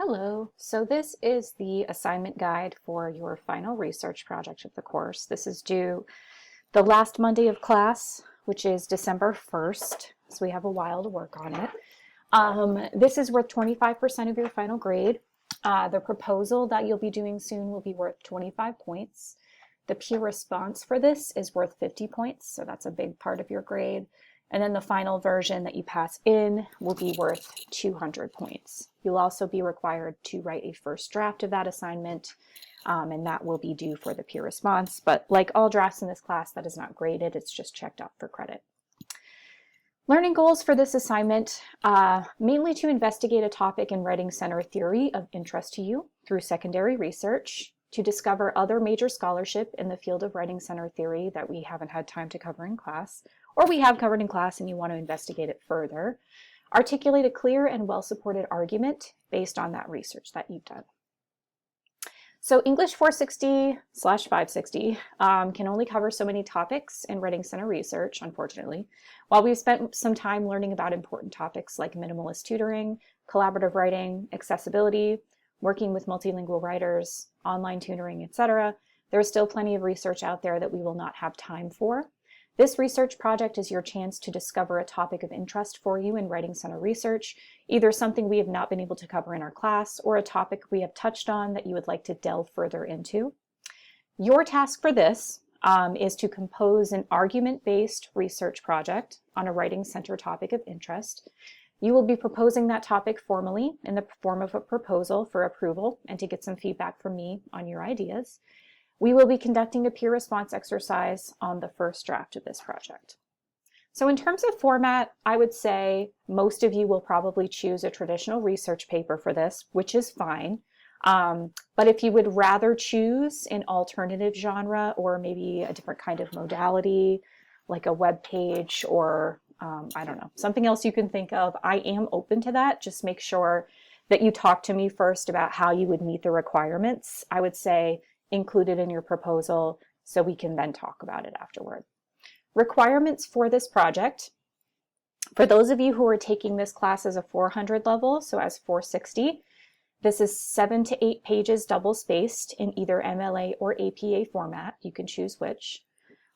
Hello, so this is the assignment guide for your final research project of the course. This is due the last Monday of class, which is December 1st, so we have a while to work on it. This is worth 25% of your final grade. The proposal that you'll be doing soon will be worth 25 points. The peer response for this is worth 50 points, so that's a big part of your grade. And then the final version that you pass in will be worth 200 points. You'll also be required to write a first draft of that assignment, and that will be due for the peer response. But like all drafts in this class, that is not graded, it's just checked off for credit. Learning goals for this assignment, mainly to investigate a topic in writing center theory of interest to you through secondary research, to discover other major scholarship in the field of writing center theory that we haven't had time to cover in class, or we have covered in class and you want to investigate it further. Articulate a clear and well-supported argument based on that research that you've done. So English 460/560 can only cover so many topics in writing center research, unfortunately. While we've spent some time learning about important topics like minimalist tutoring, collaborative writing, accessibility, working with multilingual writers, online tutoring, etc., there's still plenty of research out there that we will not have time for. This research project is your chance to discover a topic of interest for you in writing center research, either something we have not been able to cover in our class or a topic we have touched on that you would like to delve further into. Your task for this is to compose an argument-based research project on a writing center topic of interest. You will be proposing that topic formally in the form of a proposal for approval and to get some feedback from me on your ideas. We will be conducting a peer response exercise on the first draft of this project. So in terms of format, I would say most of you will probably choose a traditional research paper for this, which is fine. But if you would rather choose an alternative genre or maybe a different kind of modality, like a web page or I don't know, something else you can think of, I am open to that. Just make sure that you talk to me first about how you would meet the requirements. I would say include it in your proposal so we can then talk about it afterward. Requirements for this project. For those of you who are taking this class as a 400 level, so as 460, this is 7 to 8 pages double spaced in either MLA or APA format. You can choose which.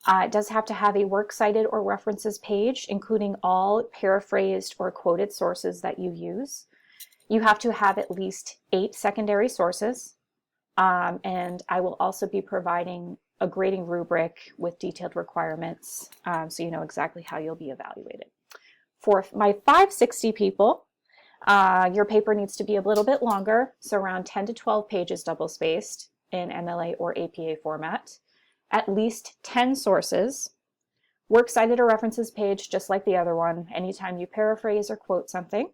It does have to have a works cited or references page, including all paraphrased or quoted sources that you use. You have to have at least 8 secondary sources. And I will also be providing a grading rubric with detailed requirements so you know exactly how you'll be evaluated. For my 560 people, your paper needs to be a little bit longer, so around 10 to 12 pages double spaced in MLA or APA format. At least 10 sources, works cited or references page just like the other one anytime you paraphrase or quote something.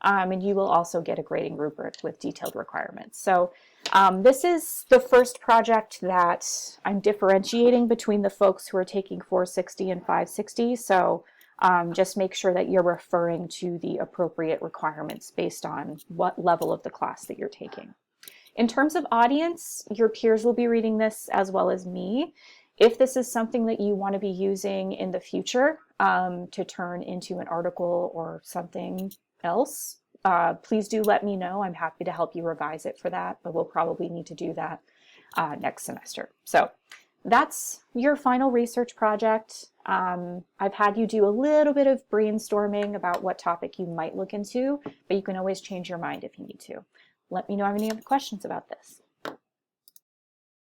And you will also get a grading rubric with detailed requirements. So this is the first project that I'm differentiating between the folks who are taking 460 and 560. So just make sure that you're referring to the appropriate requirements based on what level of the class that you're taking. In terms of audience, your peers will be reading this as well as me. If this is something that you want to be using in the future to turn into an article or something else, please do let me know. I'm happy to help you revise it for that, but we'll probably need to do that next semester. So that's your final research project. I've had you do a little bit of brainstorming about what topic you might look into, but you can always change your mind if you need to. Let me know if you have any other questions about this.